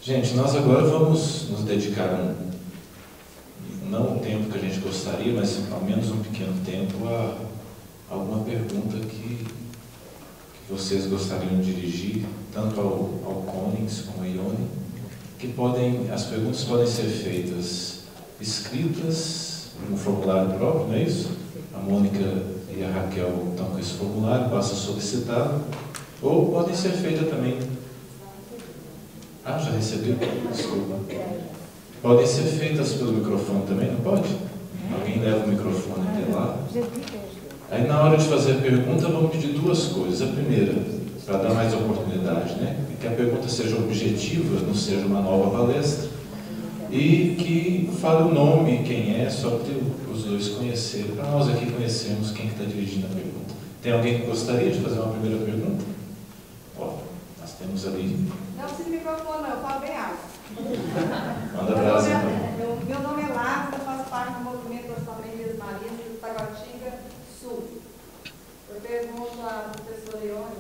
Gente, nós agora vamos nos dedicar, não o tempo que a gente gostaria, mas ao menos um pequeno tempo, a alguma pergunta que vocês gostariam de dirigir, tanto ao Conings como a Ione, que as perguntas podem ser feitas escritas no formulário próprio, não é isso? A Mônica e a Raquel estão com esse formulário, basta solicitá-lo, ou podem ser feitas também. Ah, já recebi? Desculpa. Podem ser feitas pelo microfone também, não pode? Alguém leva o microfone até lá. Aí, na hora de fazer a pergunta, vamos pedir duas coisas. A primeira, para dar mais oportunidade, né? Que a pergunta seja objetiva, não seja uma nova palestra, e que fale o nome, quem é, só para os dois conhecerem, para nós aqui conhecermos quem está dirigindo a pergunta. Tem alguém que gostaria de fazer uma primeira pergunta? Ó, nós temos ali. Não precisa de microfone, não, eu falo bem alto. Manda brasa, então. Meu nome é Lázaro, eu faço parte do movimento das famílias marinas do Taguatinga Sul. Eu pergunto à professora Ione,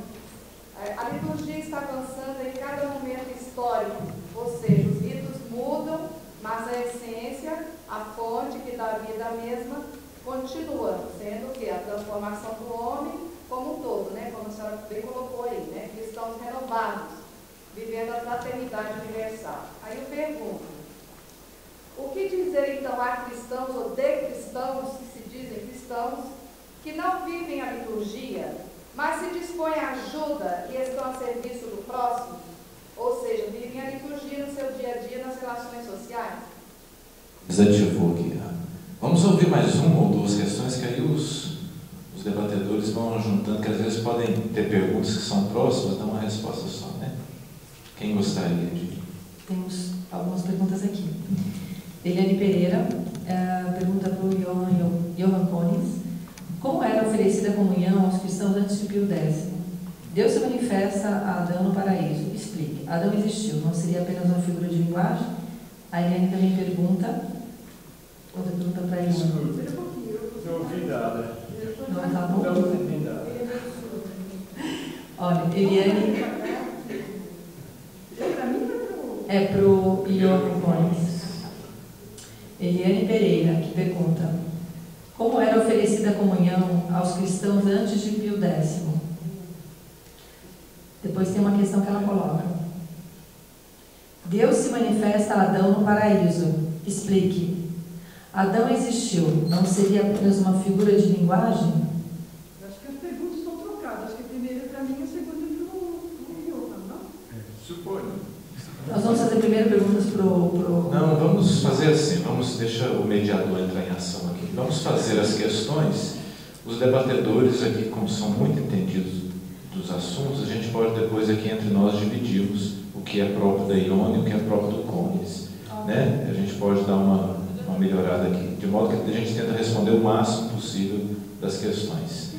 a liturgia está avançando em cada momento histórico, ou seja, os ritos mudam, mas a essência, a fonte que dá vida à mesma, continua, sendo que a transformação do homem como um todo, né? Como a senhora bem colocou aí, né? Cristãos renovados, vivendo a fraternidade universal. Aí eu pergunto, o que dizer então a cristãos ou de cristãos, que se dizem cristãos, que não vivem a liturgia, mas se dispõem à ajuda e estão a serviço do próximo? Ou seja, vivem a liturgia no seu dia a dia, nas relações sociais? Desativou aqui. Vamos ouvir mais uma ou duas questões que aí os debatedores vão juntando, que às vezes podem ter perguntas que são próximas, dão uma resposta só, né? Quem gostaria de... Temos algumas perguntas aqui. Eliane Pereira pergunta para o Johan Conings: como era oferecida a comunhão aos cristãos antes de Pio X? Deus se manifesta a Adão no paraíso. Explique. Adão existiu, não seria apenas uma figura de linguagem? A Eliane também pergunta, outra pergunta para a Eliane. Não ouvi nada. Não, tá bom? Não ouvi nada. Olha, Eliane... É para o Johan Conings. Eliane Pereira, que pergunta: como era oferecida a comunhão aos cristãos antes de Pio X? Depois tem uma questão que ela coloca: Deus se manifesta a Adão no paraíso. Explique. Adão existiu, não seria apenas uma figura de linguagem? Acho que as perguntas estão trocadas. Acho que a primeira é para mim e a segunda é para o Johan, não? Suponho. Nós vamos fazer primeiro perguntas para o... Não, vamos fazer assim, vamos deixar o mediador entrar em ação aqui. Vamos fazer as questões, os debatedores aqui, como são muito entendidos dos assuntos, a gente pode depois aqui entre nós dividirmos o que é próprio da Ione e o que é próprio do Conings, né? A gente pode dar uma melhorada aqui, de modo que a gente tenta responder o máximo possível das questões.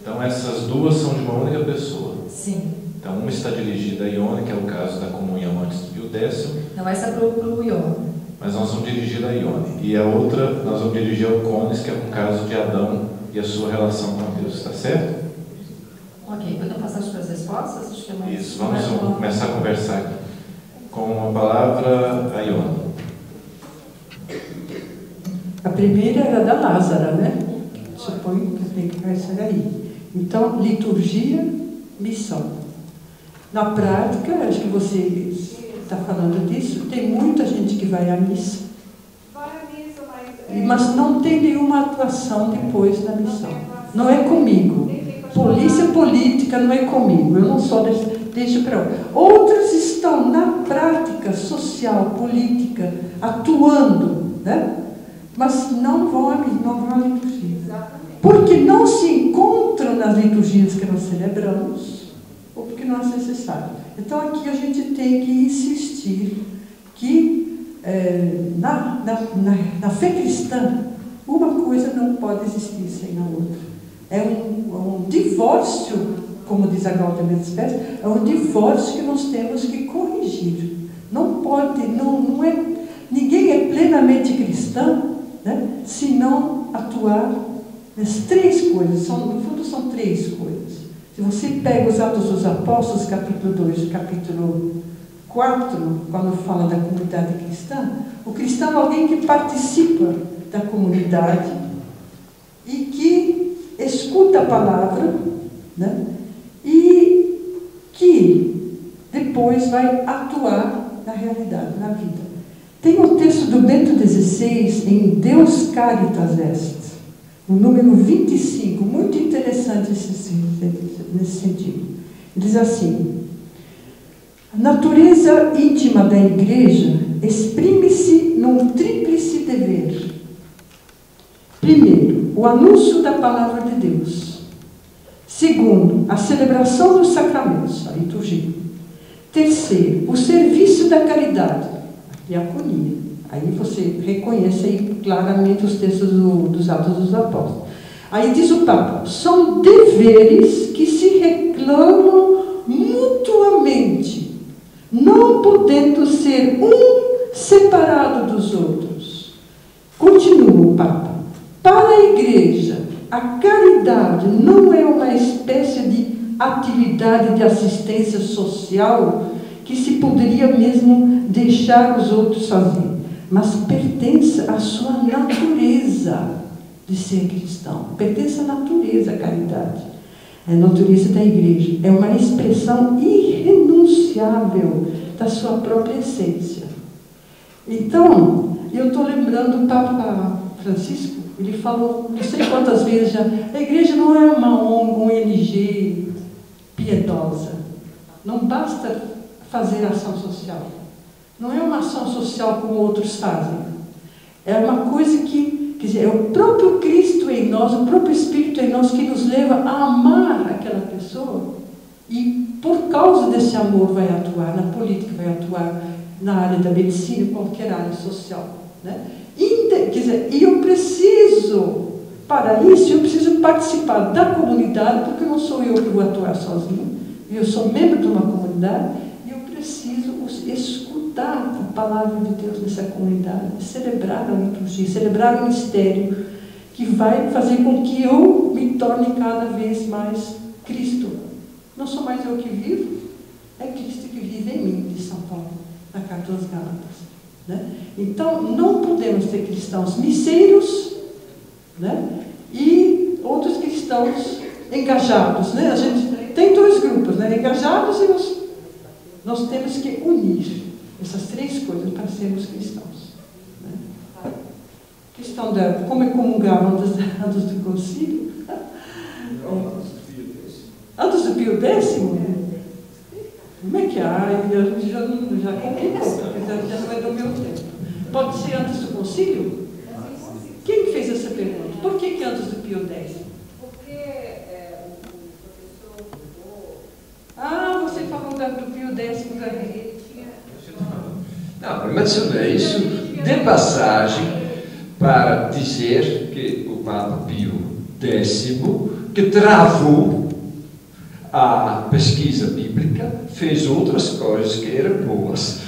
Então essas duas são de uma única pessoa. Sim. Então, uma está dirigida a Ione, que é o caso da comunhão antes do Pio X. Não, essa é para o Johan. Mas nós vamos dirigir a Ione. E a outra, nós vamos dirigir ao Conings, que é o caso de Adão e a sua relação com Deus. Está certo? Ok, podemos passar para as respostas? Acho que é mais... Isso, vamos começar a conversar aqui. Com a palavra, a Ione. A primeira era da Lázara, né? Suponho que tem que começar aí. Então, liturgia, missão. Na prática, acho que você está falando disso, tem muita gente que vai à missa. Vai à missa, mas... Mas não tem nenhuma atuação depois da missão. Não é comigo. Polícia política não é comigo. Eu não sou deixa para outros estão na prática social, política, atuando, né? Mas não vão à liturgia. Porque não se encontram nas liturgias que nós celebramos, ou porque não é necessário. Então aqui a gente tem que insistir que na fé cristã uma coisa não pode existir sem a outra. É um divórcio, como diz a Gaudium et Spes, é um divórcio que nós temos que corrigir. Não pode, não é, ninguém é plenamente cristão, né, se não atuar nas três coisas. No fundo são três coisas. Se você pega os Atos dos Apóstolos, capítulo 2, capítulo 4, quando fala da comunidade cristã, o cristão é alguém que participa da comunidade e que escuta a palavra, né? E que depois vai atuar na realidade, na vida. Tem um texto do Bento XVI em Deus Caritas Est, o número 25, muito interessante nesse sentido. Ele diz assim: a natureza íntima da igreja exprime-se num tríplice dever. Primeiro, o anúncio da palavra de Deus. Segundo, a celebração dos sacramentos, a liturgia. Terceiro, o serviço da caridade, a diaconia. Aí você reconhece aí claramente os textos dos Atos dos Apóstolos. Aí diz o Papa: são deveres que se reclamam mutuamente, não podendo ser um separado dos outros. Continua o Papa: para a Igreja, a caridade não é uma espécie de atividade de assistência social que se poderia mesmo deixar os outros fazer, mas pertence à sua natureza de ser cristão. Pertence à natureza, a caridade. É a natureza da igreja. É uma expressão irrenunciável da sua própria essência. Então, eu estou lembrando o Papa Francisco, ele falou não sei quantas vezes já, a igreja não é uma ONG piedosa. Não basta fazer ação social. Não é uma ação social como outros fazem. É uma coisa que, quer dizer, é o próprio Cristo em nós, o próprio Espírito em nós que nos leva a amar aquela pessoa e, por causa desse amor, vai atuar na política, vai atuar na área da medicina, qualquer área social, né? Quer dizer, e eu preciso, para isso, eu preciso participar da comunidade, porque não sou eu que vou atuar sozinho, eu sou membro de uma comunidade, e eu preciso escutar a palavra de Deus nessa comunidade, celebrar a liturgia, celebrar o mistério, que vai fazer com que eu me torne cada vez mais Cristo. Não sou mais eu que vivo, é Cristo que vive em mim, diz São Paulo, na Carta aos Gálatas. Né? Então, não podemos ter cristãos misseiros, né? E outros cristãos engajados. Né? A gente tem dois grupos, né? Engajados e nós temos que unir essas três coisas para sermos cristãos. Né? A questão da como é comungar antes do concílio. Antes do Pio X? Como é que é? Já complicou, já não é do meu tempo. Pode ser antes do concílio? Quem fez essa pergunta? Por que antes do Pio X? Porque o professor... Ah, você falou do Pio X. Ele tinha... Não, eu mencionei isso de passagem para dizer que o Papa Pio X, que travou a pesquisa bíblica, fez outras coisas que eram boas.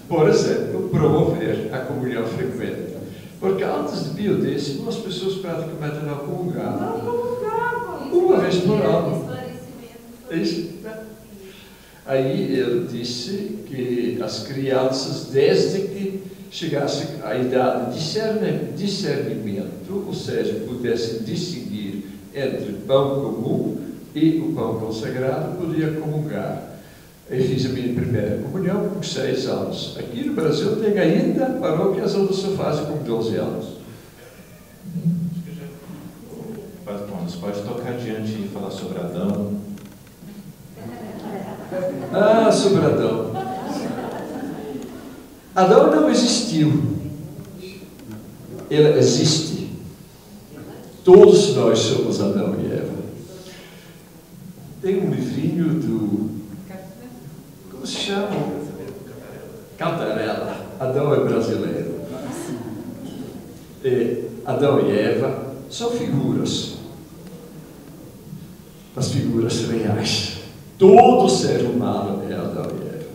Por exemplo, promover a comunhão frequente. Porque antes de Pio X, as pessoas praticamente não comungavam. Não comungavam. Uma vez por ano. Isso. Aí ele disse que as crianças, desde que chegassem à idade de discernimento, ou seja, pudessem distinguir entre pão comum e o pão consagrado, podia comungar. Eu fiz a minha primeira comunhão com 6 anos. Aqui no Brasil tem ainda paróquias onde se faz com 12 anos. Padre Thomas, pode tocar adiante e falar sobre Adão? Ah, sobre Adão. Adão não existiu. Ele existe. Todos nós somos Adão e Eva. Tem um livrinho do... Como se chama? Cantarela. Adão é brasileiro. Adão e Eva são figuras. As figuras reais. Todo ser humano é Adão e Eva.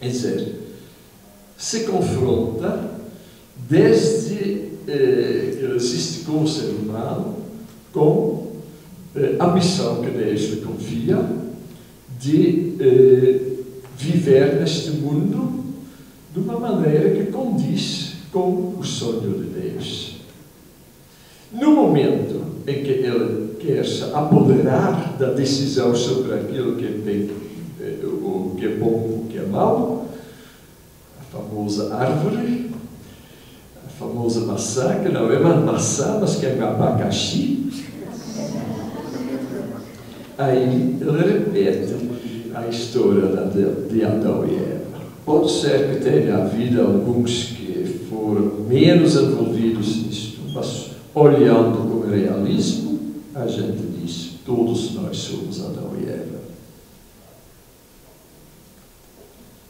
Quer dizer, se confronta desde que existe com o ser humano com a missão que Deus lhe confia de viver neste mundo de uma maneira que condiz com o sonho de Deus. No momento em que ele quer se apoderar da decisão sobre aquilo que é bem, o que é bom, o que é mau, a famosa árvore, a famosa maçã, que não é uma maçã, mas que é um abacaxi, aí ele repete a história de Adão e Eva. Pode ser que tenha havido alguns que foram menos envolvidos nisto, mas olhando com realismo, a gente diz, todos nós somos Adão e Eva.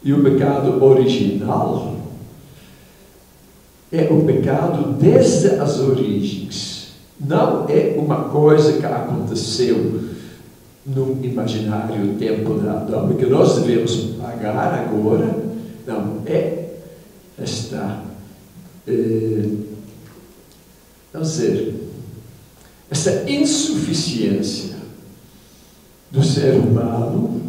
E o pecado original é o pecado desde as origens. Não é uma coisa que aconteceu no imaginário tempo de Adão, e que nós devemos pagar agora. Não, é esta, vamos dizer, esta insuficiência do ser humano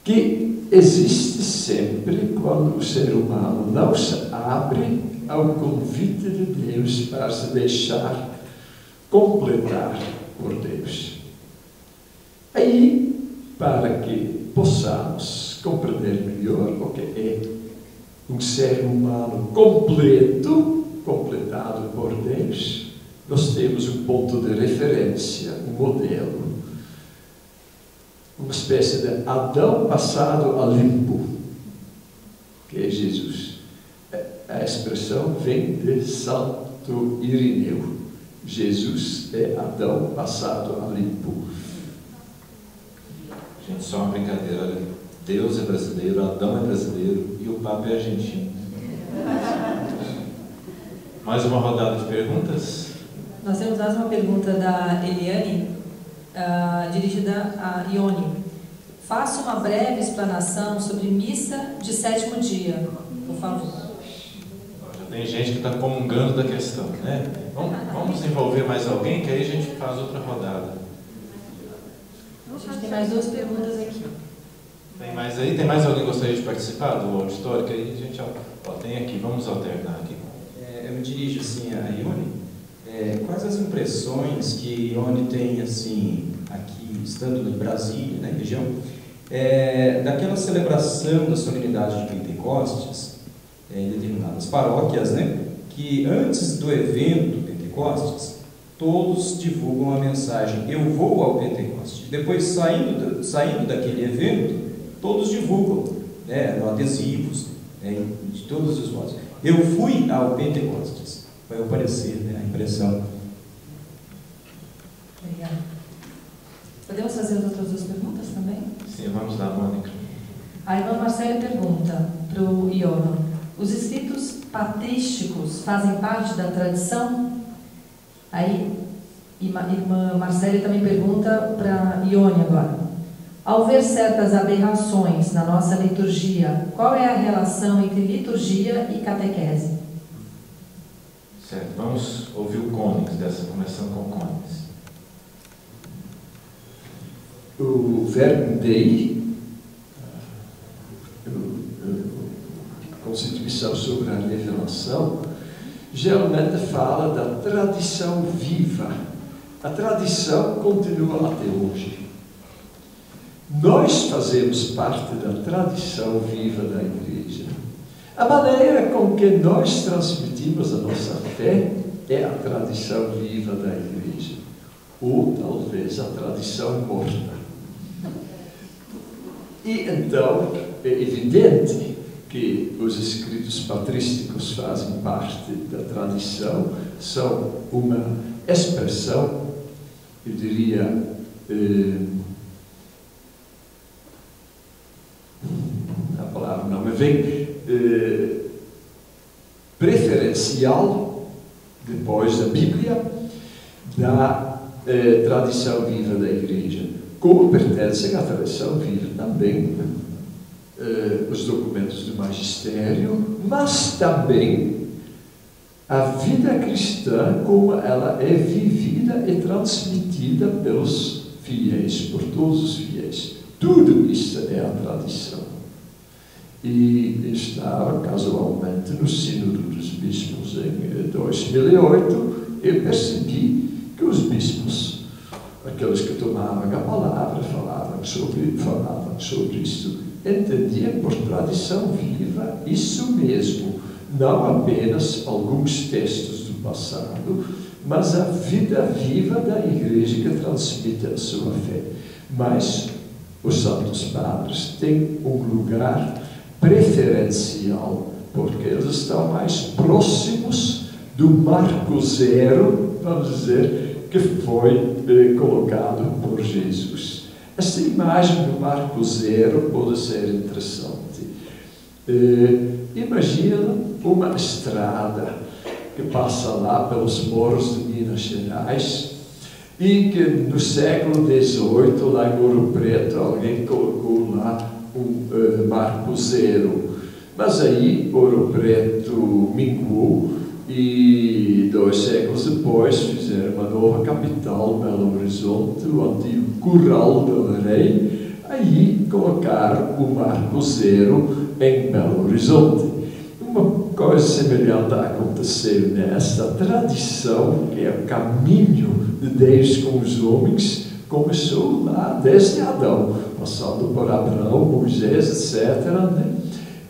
que existe sempre quando o ser humano não se abre ao convite de Deus para se deixar completar por Deus. Aí, para que possamos compreender melhor o que é um ser humano completo, completado por Deus, nós temos um ponto de referência, um modelo, uma espécie de Adão passado a limpo, que é Jesus. A expressão vem de Santo Irineu. Jesus é Adão passado a limpo. Gente, só uma brincadeira. Olha, Deus é brasileiro, Adão é brasileiro e o Papa é argentino. Mais uma rodada de perguntas? Nós temos mais uma pergunta da Eliane, dirigida a Ione. Faça uma breve explanação sobre missa de sétimo dia, por favor. Já tem gente que está comungando da questão, né? Vamos envolver mais alguém, que aí a gente faz outra rodada. A gente tem mais duas perguntas aqui. Tem mais aí? Tem mais alguém que gostaria de participar do auditório? Que aí a gente tem aqui, vamos alternar aqui. Eu me dirijo assim a Ione. Quais as impressões que Ione tem assim, aqui, estando no Brasil, na região, daquela celebração da solenidade de Pentecostes, em determinadas paróquias, né, que antes do evento Pentecostes, todos divulgam a mensagem, eu vou ao Pentecostes. Depois, saindo daquele evento, todos divulgam, né, no adesivos, né, de todos os modos. Eu fui ao Pentecostes. Vai aparecer, né, a impressão. Obrigada. Podemos fazer as outras duas perguntas também? Sim, vamos lá, Mônica. A irmã Marcela pergunta para o Johan: os escritos patrísticos fazem parte da tradição? Aí, irmã Marcela também pergunta para Ione agora: ao ver certas aberrações na nossa liturgia, qual é a relação entre liturgia e catequese? Certo, vamos ouvir o Cônigs, começando com o Cônigs. O verbo Dei, a Constituição sobre a Revelação, geralmente fala da tradição viva. A tradição continua até hoje. Nós fazemos parte da tradição viva da Igreja. A maneira com que nós transmitimos a nossa fé é a tradição viva da Igreja, ou talvez a tradição morta. E então é evidente que os escritos patrísticos fazem parte da tradição, são uma expressão, eu diria, a palavra não me vem, preferencial, depois da Bíblia, da tradição viva da Igreja, como pertencem à tradição viva também os documentos do magistério, mas também a vida cristã como ela é vivida e transmitida pelos fiéis, por todos os fiéis. Tudo isso é a tradição. E estava casualmente no Sínodo dos Bispos em 2008, eu percebi que os bispos, aqueles que tomavam a palavra, falavam sobre isso, entendiam por tradição viva isso mesmo, não apenas alguns textos do passado, mas a vida viva da Igreja que transmite a sua fé. Mas os Santos Padres têm um lugar preferencial, porque eles estão mais próximos do marco zero, vamos dizer, que foi colocado por Jesus. Esta imagem do marco zero pode ser interessante. Imagina uma estrada que passa lá pelos morros de Minas Gerais e que no século XVIII, lá em Ouro Preto, alguém colocou lá um marco zero. Mas aí Ouro Preto minguou e 2 séculos depois fizeram uma nova capital, Belo Horizonte, o antigo Curral do Rei. Aí colocaram o marco zero em Belo Horizonte. Uma coisa semelhante aconteceu nesta tradição, que é o caminho de Deus com os homens, começou lá desde Adão, passando por Abraão, Moisés, etc., né?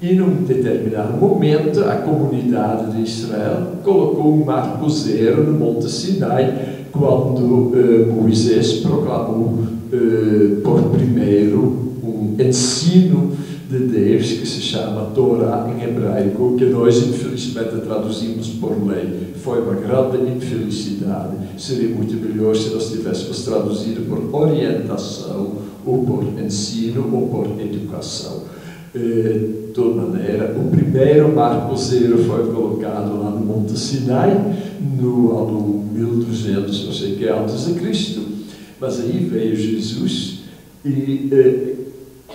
E num determinado momento a comunidade de Israel colocou um marco zero no Monte Sinai, quando Moisés proclamou por primeiro um ensino de Deus que se chama Torá em hebraico, que nós infelizmente traduzimos por lei. Foi uma grande infelicidade. Seria muito melhor se nós tivéssemos traduzido por orientação, ou por ensino, ou por educação. De toda maneira, o primeiro marco zero foi colocado lá no Monte Sinai, no ano 1200, não sei o que, antes de Cristo. Mas aí veio Jesus e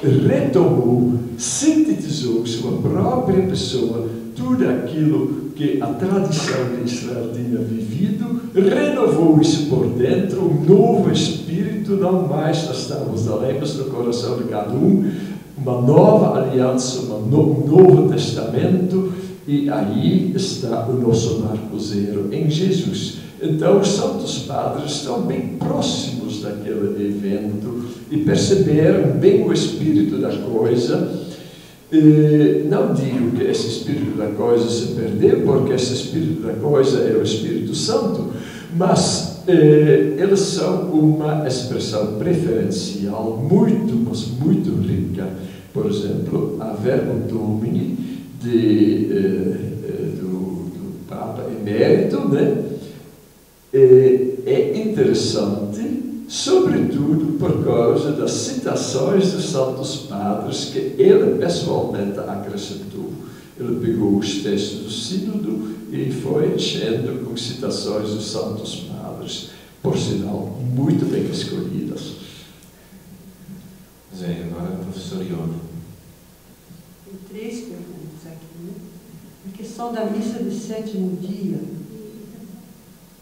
retomou, sintetizou sua própria pessoa, tudo aquilo que a tradição de Israel tinha vivido, renovou isso por dentro, um novo espírito, não mais as tábuas da lei, mas no coração de cada um, uma nova aliança, um novo testamento, e aí está o nosso marco zero em Jesus. Então os Santos Padres estão bem próximos daquele evento e perceberam bem o espírito da coisa. Não digo que esse espírito da coisa se perdeu, porque esse espírito da coisa é o Espírito Santo, mas eles são uma expressão preferencial muito, mas muito rica. Por exemplo, a Verbum Domini do Papa Emérito, né? É interessante, sobretudo por causa das citações dos Santos Padres que ele pessoalmente acrescentou. Ele pegou os textos do Sínodo e foi enchendo com citações dos Santos Padres, por sinal, muito bem escolhidas. Zé, agora o professor Ione. Tem 3 perguntas aqui, né? A questão da missa de 7º dia.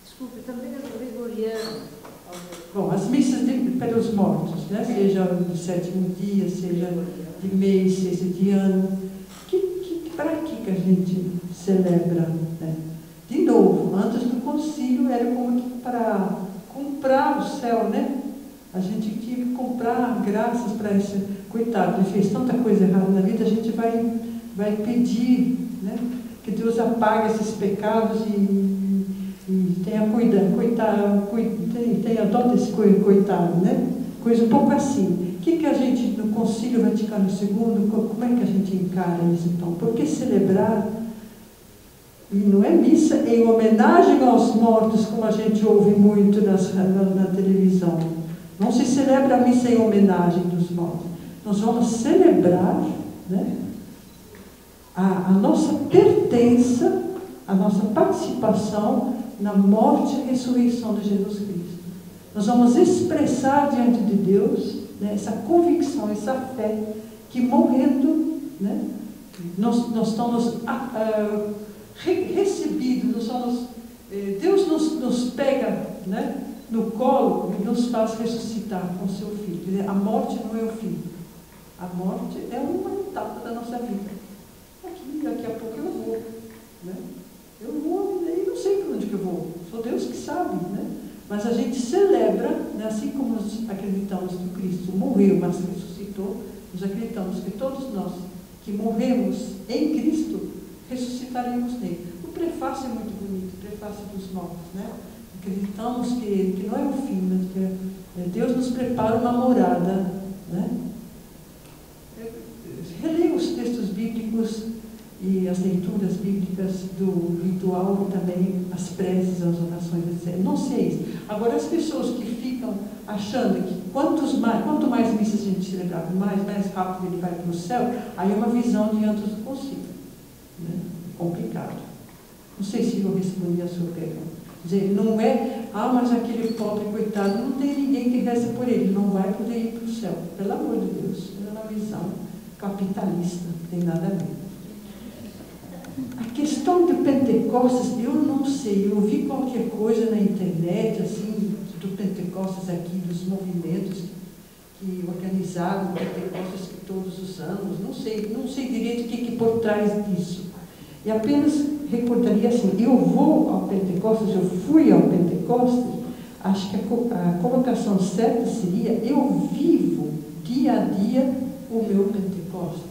Desculpe, também é gregoriano. Bom, as missas pelos mortos, né? Seja do 7º dia, seja de mês, seja de ano. Para que a gente celebra, né? De novo, antes do concílio era como que para comprar o céu, né? A gente tinha que comprar graças para esse... Coitado, ele fez tanta coisa errada na vida, a gente vai pedir, né? Que Deus apague esses pecados e tenha dó desse coitado, né? Coisa um pouco assim. O que a gente, no Concílio Vaticano II, como é que a gente encara isso, então? Por que celebrar? E não é missa em homenagem aos mortos, como a gente ouve muito na televisão. Não se celebra a missa em homenagem dos mortos. Nós vamos celebrar, né, a nossa pertença, a nossa participação na morte e ressurreição de Jesus Cristo. Nós vamos expressar diante de Deus, né, essa convicção, essa fé, que morrendo, né, nós estamos recebidos, Deus nos pega, né, no colo e nos faz ressuscitar com seu filho. Quer dizer, a morte não é o fim. A morte é uma etapa da nossa vida. Daqui a pouco eu vou. Né? Eu vou e não sei para onde que eu vou. Só Deus que sabe. Né? Mas a gente celebra, né? Assim como nós acreditamos que Cristo morreu, mas ressuscitou, nós acreditamos que todos nós que morremos em Cristo, ressuscitaremos nele. O prefácio é muito bonito, o prefácio dos novos, né? Acreditamos que não é o fim, mas que Deus nos prepara uma morada, né? Releio os textos bíblicos e as leituras bíblicas do ritual e também as preces, as orações, etc. Não sei isso. Agora, as pessoas que ficam achando que quanto mais missas a gente celebrar, mais rápido ele vai para o céu, aí é uma visão de antes do concílio. Né? Complicado. Não sei se eu respondi a sua pergunta. Quer dizer, não é, mas aquele pobre coitado, não tem ninguém que reze por ele, não vai poder ir para o céu. Pelo amor de Deus, é uma visão capitalista, não tem nada a ver. A questão de Pentecostes, eu não sei, eu vi qualquer coisa na internet, assim, do Pentecostes aqui, dos movimentos que organizaram o Pentecostes todos os anos, não sei direito o que por trás disso. E apenas recordaria assim, eu vou ao Pentecostes, eu fui ao Pentecostes, acho que a colocação certa seria, eu vivo dia a dia o meu Pentecostes.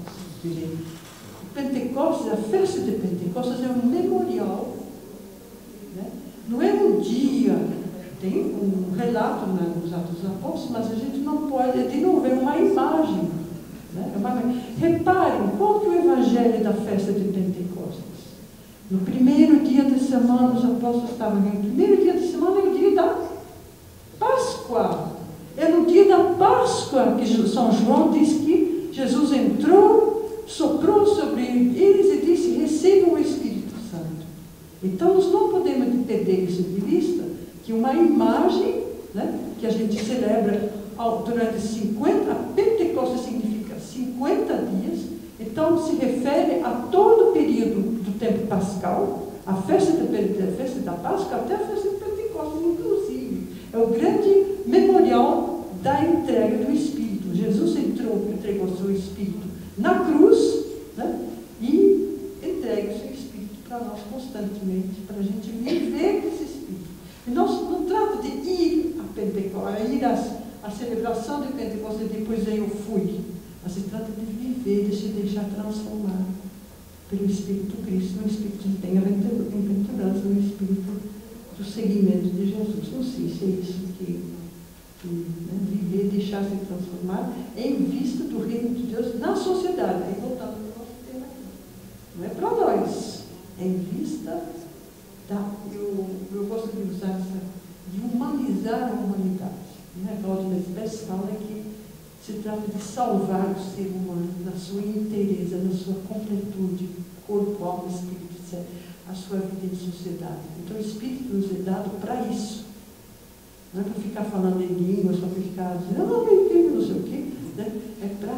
O Pentecostes, a festa de Pentecostes é um memorial, né? Não é um dia, tem um relato nos Atos dos Apóstolos, mas a gente não pode, de novo, é uma imagem. Né? Reparem, qual que é o evangelho da festa de Pentecostes? No primeiro dia de semana, os apóstolos estavam no primeiro dia de semana é o dia da Páscoa. É no dia da Páscoa que São João diz que Jesus entrou, soprou sobre eles e disse, recebam o Espírito Santo. Então, nós não podemos perder isso de vista, que uma imagem, né, que a gente celebra durante 50, a Pentecostes significa 50 dias, então se refere a todo o período do tempo pascal, a festa da Páscoa até a festa de Pentecostes, inclusive. É o grande memorial da entrega do Espírito. Jesus entregou o seu Espírito na cruz, né, e entrega o seu Espírito para nós constantemente, para a gente viver esse Espírito. E não trata de ir a Pentecostes, ir à celebração de Pentecostes e depois aí eu fui. Mas se trata de viver, de se deixar transformar pelo Espírito Cristo, no Espírito de bem-aventurança, no Espírito do seguimento de Jesus. Não sei se é isso né, viver, deixar-se transformar em vista do reino de Deus na sociedade. Aí voltando para o nosso tema aqui. Não é para nós, é em vista eu gosto de usar de humanizar a humanidade. Né? Claudio Nesbeth fala que se trata de salvar o ser humano na sua inteireza, na sua completude, corpo, alma, espírito, etc., a sua vida em sociedade. Então, o Espírito nos é dado para isso. Não é para ficar falando em línguas, para ficar dizendo, não sei o quê. Né? É para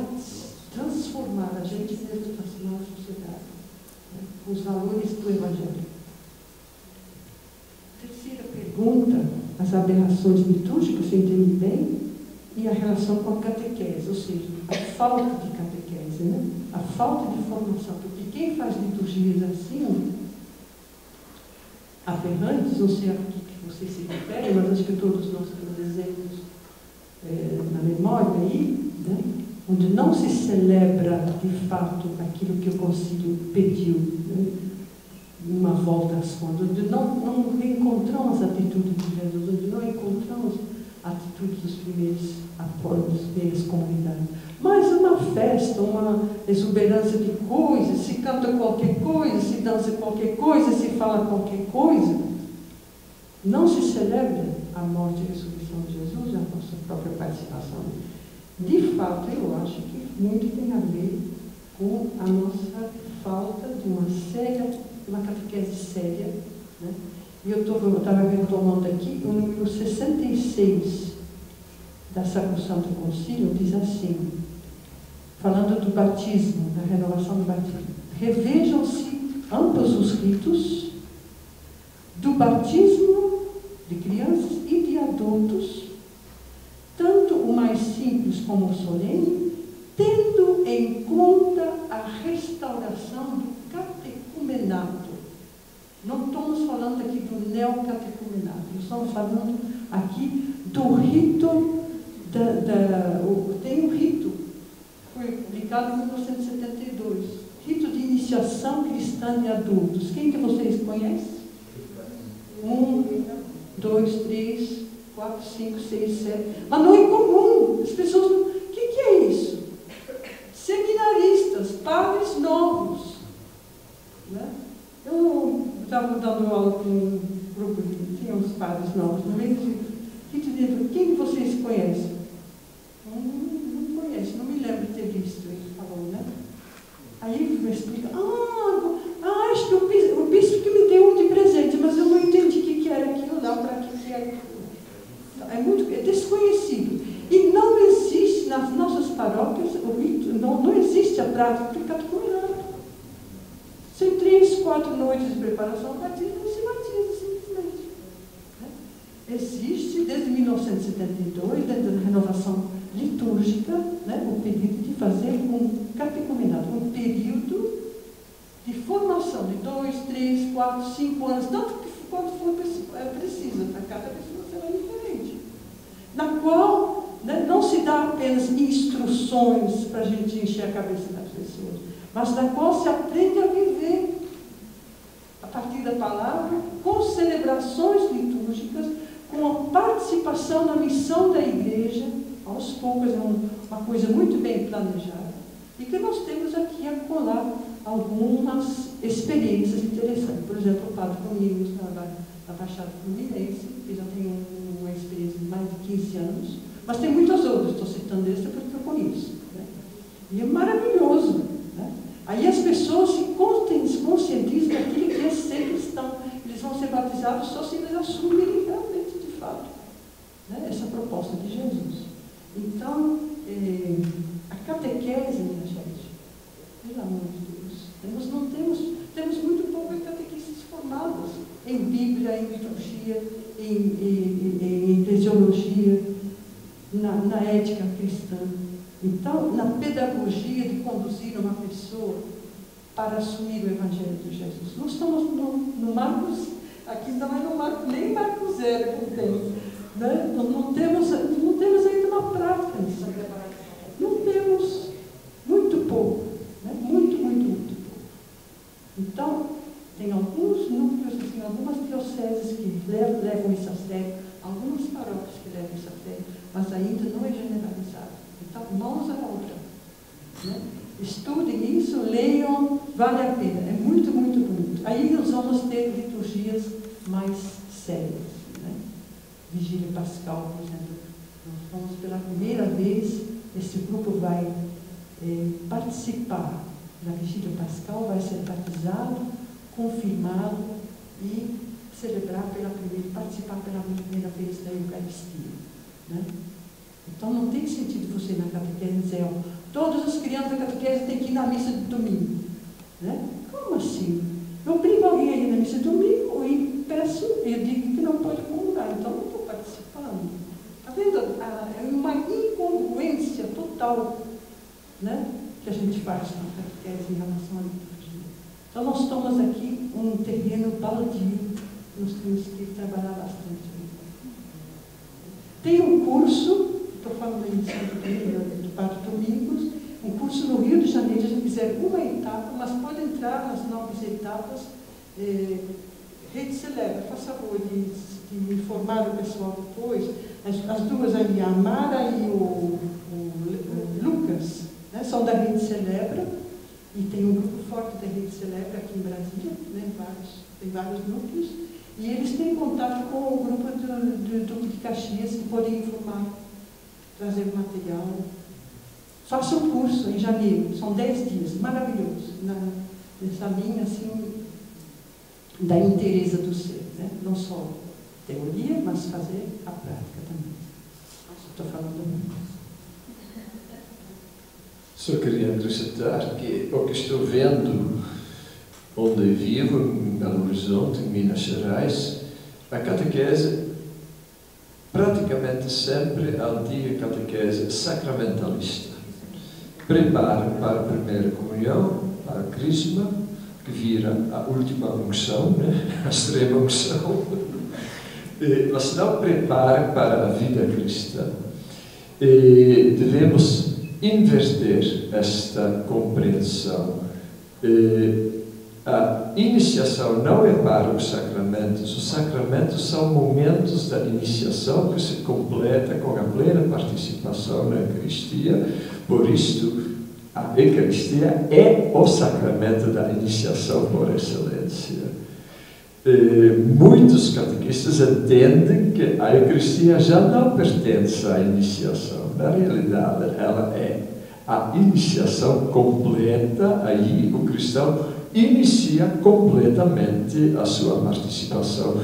transformar a gente mesmo, transformar a sociedade, né? Com os valores do Evangelho. Terceira pergunta, as aberrações litúrgicas, você entende bem? E a relação com a catequese, ou seja, a falta de catequese, né? A falta de formação, porque quem faz liturgias assim, aberrantes, não sei a que vocês se referem, mas acho que todos nós temos exemplos na memória aí, né? Onde não se celebra de fato aquilo que o concílio pediu, né? Uma volta às fontes, onde não reencontramos a atitude de Jesus, onde não encontramos a atitude dos primeiros apóstolos, das primeiras comunidades. Mas uma festa, uma exuberância de coisas, se canta qualquer coisa, se dança qualquer coisa, se fala qualquer coisa, não se celebra a morte e a ressurreição de Jesus, a nossa própria participação. De fato, eu acho que muito tem a ver com a nossa falta de uma catequese séria, né? E eu estava retomando aqui, o número 66 da Sacrosanto Concílio diz assim, falando do batismo, da renovação do batismo. Revejam-se ambos os ritos do batismo de crianças e de adultos todos, tanto o mais simples como o solene, tendo em conta a restauração do catecumenato. Não estamos falando aqui do neocatecumenato, estamos falando aqui do rito, tem um rito, foi publicado em 1972, rito de iniciação cristã de adultos. Quem que vocês conhecem? 1, 2, 3, 4, 5, 6, 7. Mas não é comum. As pessoas não... O que é isso? Seminaristas, padres novos. Né? Eu estava dando aula com um grupo de... Tinha uns padres novos no meio de... Quem vocês conhecem? Não conheço, não me lembro de ter visto, ele falou, né? Aí ele me explica, acho que o bispo que me deu um de presente, mas eu não entendi o que era aquilo lá, para que era aquilo. É desconhecido. E não existe nas nossas paróquias, não existe a prática do catecumenato. Sem 3, 4 noites de preparação ao batismo, não se batiza simplesmente. Existe, desde 1972, dentro da renovação litúrgica, né, o pedido de fazer um catecumenato, um período de formação de 2, 3, 4, 5 anos, tanto quanto for preciso, para cada pessoa será diferente, na qual, né, não se dá apenas instruções para a gente encher a cabeça das pessoas, mas na qual se aprende a viver a partir da palavra, com celebrações litúrgicas, com a participação na missão da igreja, aos poucos, é uma coisa muito bem planejada, e que nós temos aqui a colar algumas experiências interessantes. Por exemplo, o Padre Domingos, na Baixada Fluminense, que já tem uma experiência de mais de 15 anos, mas tem muitas outras, estou citando essa porque eu conheço. Né? E é maravilhoso. Né? Aí as pessoas se conscientizam daquilo que é ser cristão. Eles vão ser batizados só se eles assumirem realmente, de fato, né, essa proposta de Jesus. Então, a catequese, minha gente, pelo amor de Deus, temos muito poucas catequistas formadas em Bíblia, em liturgia, em eclesiologia, na ética cristã. Então, na pedagogia de conduzir uma pessoa para assumir o Evangelho de Jesus. Nós estamos no Marcos, aqui não é no Marcos, nem Marcos 0 que tem. Né? Não temos ainda uma prática nisso. Não temos, muito pouco. Né? Muito pouco. Então, tem alguns núcleos, assim, algumas dioceses que levam isso a sério, algumas paróquias que levam isso a sério, mas ainda não é generalizado. Então, mãos à obra. Né? Estudem isso, leiam, vale a pena. É muito bonito. Aí nós vamos ter liturgias mais sérias. Né? Vigília Pascal, por exemplo. Nós vamos pela primeira vez, esse grupo vai participar da Vigília Pascal, vai ser batizado, confirmado e participar pela primeira vez da Eucaristia. Né? Então não tem sentido você ir na catequese dizer, todas as crianças da catequese têm que ir na missa de domingo. Né? Como assim? Eu obrigo alguém a ir na missa de domingo e eu digo que não pode comungar, então não estou participando. Está vendo? É uma incongruência total, né, que a gente faz na catequese em relação à liturgia. Então nós estamos aqui um terreno baldio, nós temos que trabalhar bastante. Tem um curso, estou falando aí do Padre Domingos, um curso no Rio de Janeiro, a gente fizer uma etapa, mas pode entrar nas novas etapas. Rede Celebra, faça favor de informar o pessoal depois. As duas ali, a Mara e o Lucas, né, são da Rede Celebra, e tem um grupo forte da Rede Celebra aqui em Brasília, né, tem vários núcleos, e eles têm contato com o grupo do de Caxias, que podem informar, trazer material. Faça um curso em janeiro, são 10 dias, maravilhoso, nessa linha assim, da inteireza do ser, né? Não só teoria, mas fazer a prática também. Estou falando muito. Só queria acrescentar que o que estou vendo onde vivo, em Belo Horizonte, em Minas Gerais, a catequese praticamente sempre a antiga catequese sacramentalista. Prepara para a primeira comunhão, para a crisma, que vira a última unção, né? A extrema unção, mas não prepara para a vida cristã. E devemos inverter esta compreensão. A iniciação não é para os sacramentos são momentos da iniciação que se completa com a plena participação na Eucaristia. Por isto, a Eucaristia é o sacramento da iniciação por excelência. Muitos catequistas entendem que a Eucaristia já não pertence à iniciação. Na realidade, ela é a iniciação completa. Aí o cristão inicia completamente a sua participação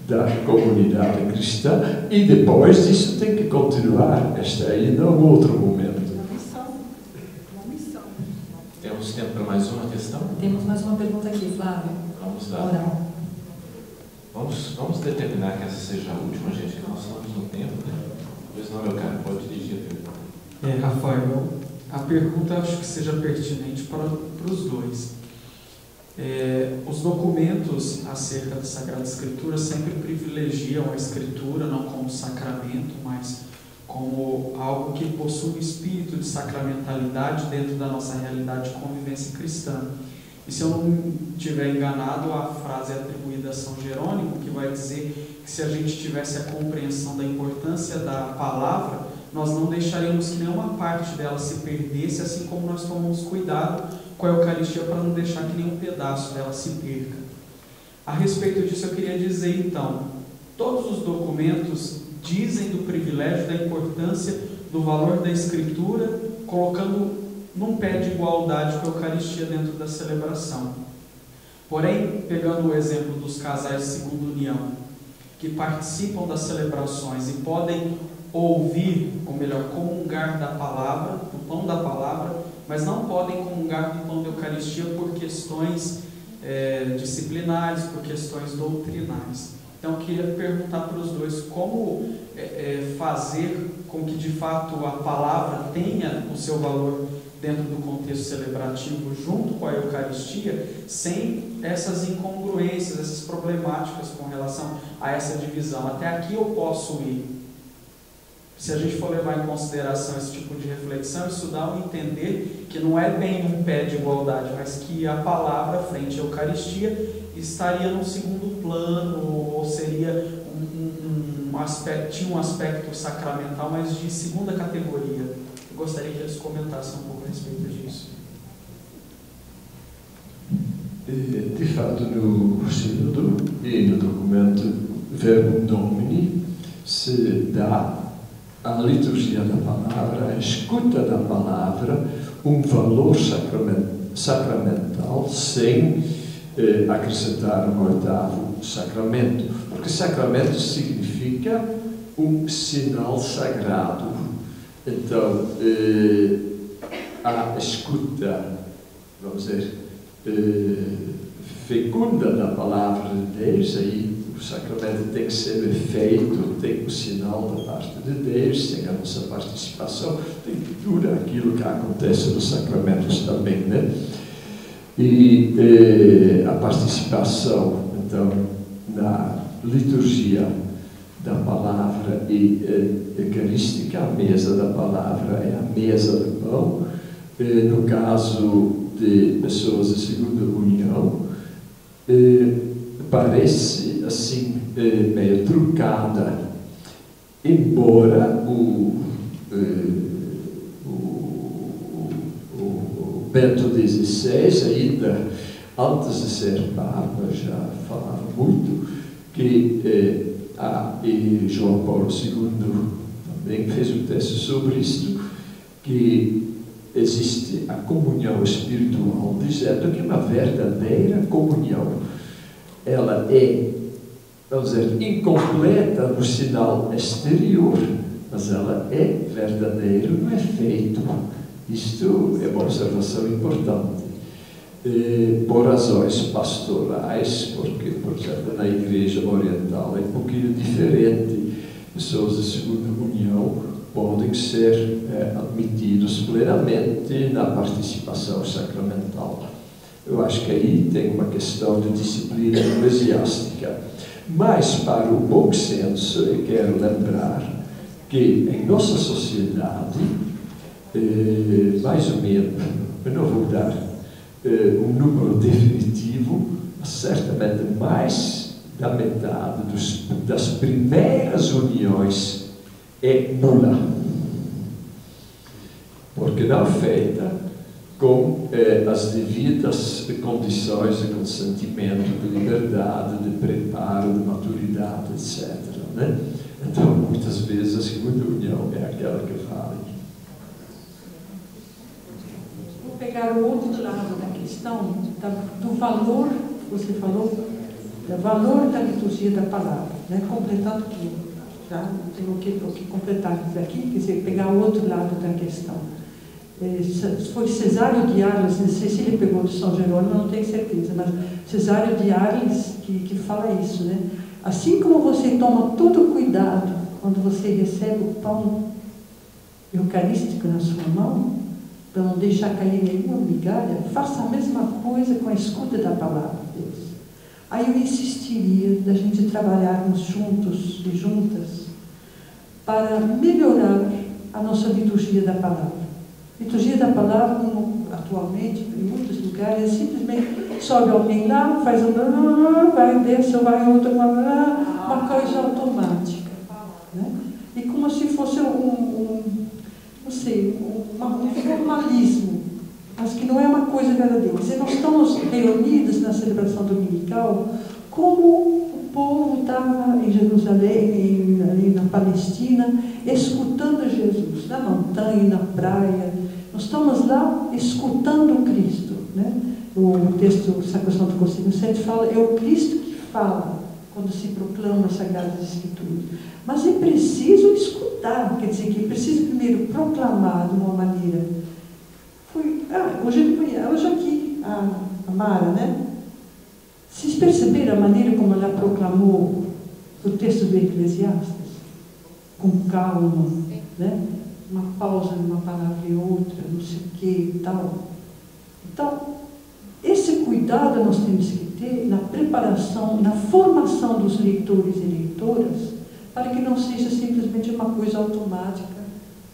da comunidade cristã e depois disso tem que continuar. Este aí não é um outro momento. Uma missão. Temos tempo para mais uma questão? Temos mais uma pergunta aqui, Flávio. Vamos lá. Oral. Vamos determinar que essa seja a última, gente, que nós estamos no tempo, né? Pois não, meu caro, pode dirigir a pergunta. Rafael, a pergunta acho que seja pertinente para os dois. Os documentos acerca da Sagrada Escritura sempre privilegiam a Escritura não como sacramento, mas como algo que possui um espírito de sacramentalidade dentro da nossa realidade de convivência cristã. E se eu não estiver enganado, a frase é atribuída a São Jerônimo, que vai dizer que se a gente tivesse a compreensão da importância da palavra, nós não deixaríamos que nenhuma parte dela se perdesse, assim como nós tomamos cuidado com a Eucaristia para não deixar que nenhum pedaço dela se perca. A respeito disso, eu queria dizer então, todos os documentos dizem do privilégio, da importância, do valor da Escritura, colocando num pé de igualdade com a Eucaristia dentro da celebração. Porém, pegando o exemplo dos casais de segunda união, que participam das celebrações e podem ouvir, ou melhor, comungar da palavra, do pão da palavra, mas não podem comungar do pão da Eucaristia por questões disciplinares, por questões doutrinais. Então, eu queria perguntar para os dois como fazer com que, de fato, a palavra tenha o seu valor dentro do contexto celebrativo, junto com a Eucaristia, sem essas incongruências, essas problemáticas com relação a essa divisão. Até aqui eu posso ir. Se a gente for levar em consideração esse tipo de reflexão, isso dá a entender que não é bem um pé de igualdade, mas que a palavra frente à Eucaristia estaria no segundo plano, ou seria tinha um aspecto sacramental, mas de segunda categoria. Eu gostaria que eles comentassem um pouco a respeito disso. De fato, no sínodo e no documento Verbum Domini se dá à liturgia da palavra, à escuta da palavra, um valor sacramental sem acrescentar um oitavo sacramento, porque sacramento significa um sinal sagrado. Então, a escuta, vamos dizer, fecunda da palavra de Deus, aí o sacramento tem que ser feito, tem o sinal da parte de Deus, tem a nossa participação, tem tudo aquilo que acontece nos sacramentos também, né? E a participação, então, na liturgia da palavra e eucarística, a mesa da palavra é a mesa do pão. No caso de pessoas de segunda união, parece assim meio truncada, embora o Bento XVI, ainda antes de ser Papa, já falava muito que e João Paulo II também fez um texto sobre isto, que existe a comunhão espiritual, dizendo que uma verdadeira comunhão, ela é, vamos dizer, incompleta no sinal exterior, mas ela é verdadeira no efeito. Isto é uma observação importante. Por razões pastorais, porque, por exemplo, na Igreja Oriental é um pouquinho diferente. pessoas de segunda comunhão podem ser admitidos plenamente na participação sacramental. Eu acho que aí tem uma questão de disciplina eclesiástica. Mas, para o bom senso, eu quero lembrar que em nossa sociedade, mais ou menos, eu não vou dar um número definitivo, mas certamente mais da metade das primeiras uniões é nula, porque não feita com as devidas condições de consentimento, de liberdade, de preparo, de maturidade, etc. Né? Então, muitas vezes, a segunda união é aquela que vale. Vou pegar o outro lado da questão, do valor, você falou, do valor da liturgia da palavra, né? Completando tudo. Já tenho o que completar isso aqui, quer dizer, pegar o outro lado da questão. Foi Cesário de Arles, não sei se ele pegou de São Jerônimo, não tenho certeza, mas Cesário de Arles que fala isso, né? Assim como você toma todo cuidado quando você recebe o pão eucarístico na sua mão, para não deixar cair nenhuma migalha, faça a mesma coisa com a escuta da palavra de Deus. Aí eu insistiria da gente trabalharmos juntos e juntas para melhorar a nossa liturgia da palavra. Liturgia da palavra, como atualmente, em muitos lugares, é simplesmente sobe alguém lá, faz vai, desce, vai outro, uma coisa automática. Né? E como se fosse um formalismo, mas que não é uma coisa verdadeira. Quer dizer, nós estamos reunidos na celebração dominical como o povo estava em Jerusalém, ali na Palestina, escutando Jesus, na montanha, na praia. Nós estamos lá escutando Cristo. Né? O texto Sacrosanto Concílio VII fala, é o Cristo que fala quando se proclama as Sagradas Escrituras. Mas é preciso escutar, quer dizer, que é preciso primeiro proclamar de uma maneira. Hoje aqui, a Mara, né? Vocês perceberam a maneira como ela proclamou o texto do Eclesiastes? Com calma, né? Uma pausa numa palavra e outra, não sei o que e tal. Então, esse cuidado nós temos que ter na preparação, na formação dos leitores e leitoras, para que não seja simplesmente uma coisa automática.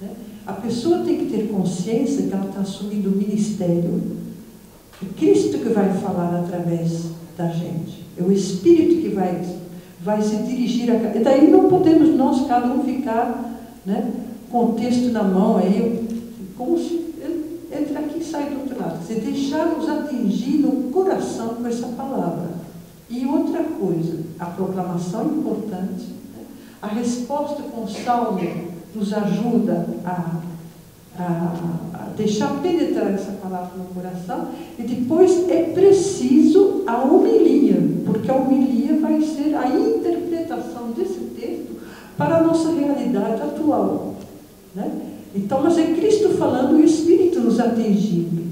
Né? A pessoa tem que ter consciência que ela está assumindo o ministério. É Cristo que vai falar através da gente. É o Espírito que vai se dirigir a... E daí não podemos nós, cada um, ficar, né, com o texto na mão, aí, como se ele entra aqui e sai do outro lado. Quer dizer, deixar-nos atingir no coração com essa palavra. E outra coisa, a proclamação é importante, né? A resposta com o salmo nos ajuda a deixar penetrar essa palavra no coração, e depois é preciso a homilia, porque a homilia vai ser a interpretação desse texto para a nossa realidade atual. Né? Então, mas é Cristo falando e o Espírito nos atingindo.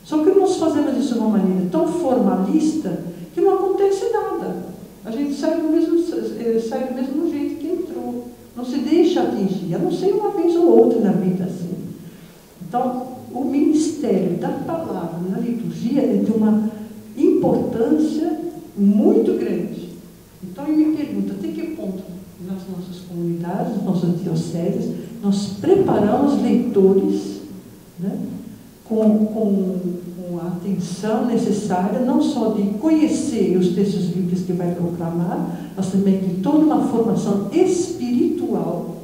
Só que nós fazemos isso de uma maneira tão formalista que não acontece nada. A gente sai do mesmo jeito que entrou. Não se deixa atingir, a não ser uma vez ou outra na vida assim. Então, o ministério da palavra na liturgia é de uma importância muito grande. Então, eu me pergunto, até que ponto nas nossas comunidades, nas nossas dioceses, nós preparamos leitores, né, com a atenção necessária, não só de conhecer os textos bíblicos que vai proclamar, mas também de toda uma formação espiritual,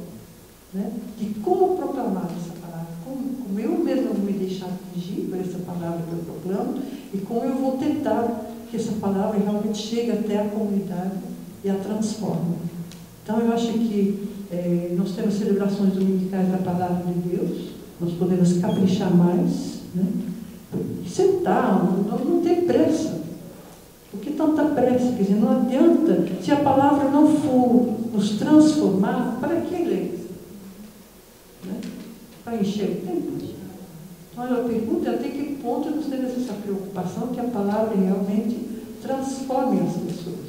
né, de como proclamar essa palavra, como eu mesmo vou me deixar atingir por essa palavra que eu proclamo, e como eu vou tentar que essa palavra realmente chegue até a comunidade e a transforme. Então, eu acho que nós temos celebrações dominicais da Palavra de Deus, nós podemos caprichar mais, né? Sentar, não ter pressa. Por que tanta pressa? Quer dizer, não adianta, se a palavra não for nos transformar, para que ler? Né? Para encher o tempo. Então, a pergunta é até que ponto nós temos essa preocupação que a palavra realmente transforme as pessoas.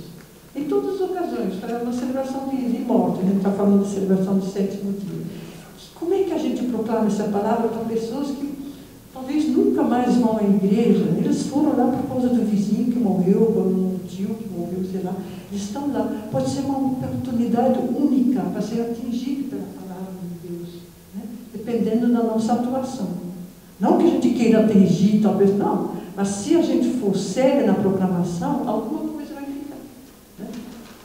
Em todas ocasiões, para uma celebração de morte, a gente está falando de celebração do 7º dia. Como é que a gente proclama essa palavra para pessoas que talvez nunca mais vão à igreja? Eles foram lá por causa do vizinho que morreu, ou um tio que morreu, sei lá. Eles estão lá. Pode ser uma oportunidade única para ser atingido pela palavra de Deus, né? Dependendo da nossa atuação. Não que a gente queira atingir, talvez não, mas se a gente for séria na proclamação, alguma coisa vai ficar, né?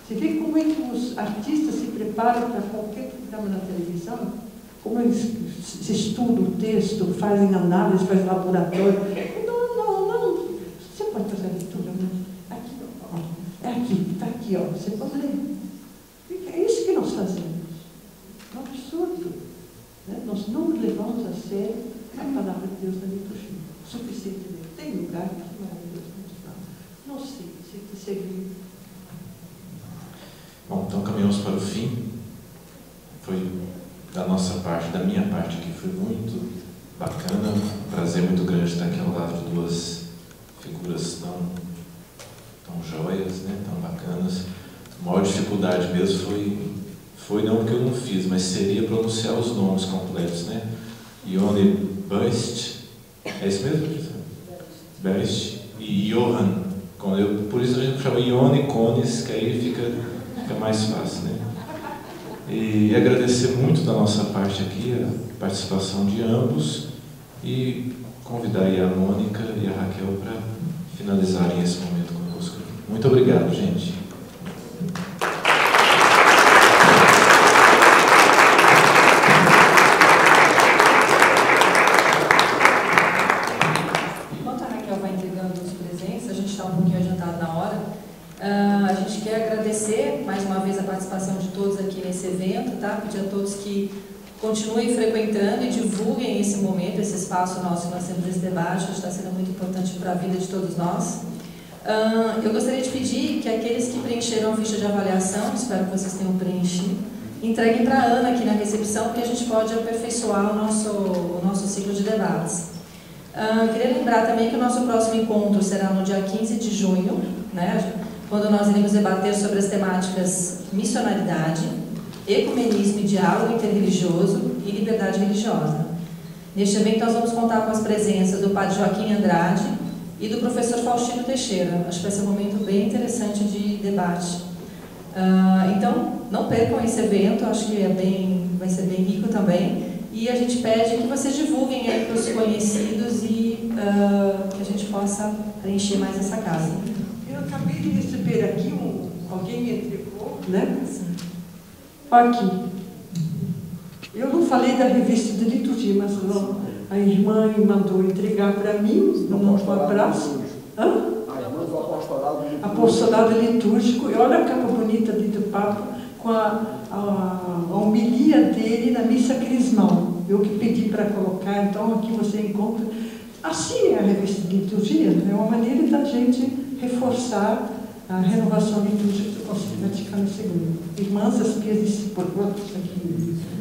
Você vê como é que os artistas se preparam para qualquer programa na televisão? Como eles estudam o texto, fazem análise, fazem laboratório. Não. Você pode fazer a leitura, mas aqui, ó, é aqui, está aqui, ó. Você pode ler. É isso que nós fazemos. É um absurdo, né? Nós não levamos a sério a palavra de Deus na liturgia. Suficientemente. Tem lugar que maravilhoso não sei se serviu. Bom, então caminhamos para o fim. Foi da nossa parte, da minha parte aqui, foi muito bacana, um prazer muito grande estar aqui ao lado de duas figuras tão joias, né, tão bacanas. A maior dificuldade mesmo foi não porque eu não fiz, mas seria pronunciar os nomes completos, né? Ione Bust, é isso mesmo? Bust e Johan. Por isso a gente chama Ione Cones, que aí fica mais fácil, né? E agradecer muito da nossa parte aqui a participação de ambos e convidar aí a Mônica e a Raquel para finalizarem esse momento conosco. Muito obrigado, gente. Enquanto a Raquel vai entregando os presentes, a gente está um pouquinho adiantado na hora. A gente quer agradecer mais uma vez a participação de todos aqui nesse evento, tá? Pedir a todos que continuem frequentando e divulguem esse momento, esse espaço nosso que nós temos esse debate, que está sendo muito importante para a vida de todos nós. Eu gostaria de pedir que aqueles que preencheram a ficha de avaliação, espero que vocês tenham preenchido, entreguem para a Ana aqui na recepção, porque a gente pode aperfeiçoar o nosso ciclo de debates. Queria lembrar também que o nosso próximo encontro será no dia 15 de junho, né? Quando nós iremos debater sobre as temáticas missionaridade, ecumenismo e diálogo interreligioso e liberdade religiosa. Neste evento nós vamos contar com as presenças do padre Joaquim Andrade e do professor Faustino Teixeira. Acho que vai ser um momento bem interessante de debate. Então, não percam esse evento, acho que vai ser bem rico também. E a gente pede que vocês divulguem aí para os conhecidos e que a gente possa preencher mais essa casa. Eu acabei de receber aqui, alguém me entregou, né? Aqui. Eu não falei da revista de liturgia, mas a irmã mandou entregar para mim, um abraço. A irmã do apostolado litúrgico. E olha a capa bonita do Papa, com a homilia dele na missa crismal. Eu que pedi para colocar, então aqui você encontra. Assim é a revista de liturgia, é uma maneira da gente reforçar a renovação litúrgica do Concílio Vaticano II. Irmãs, as pias discípulas aqui.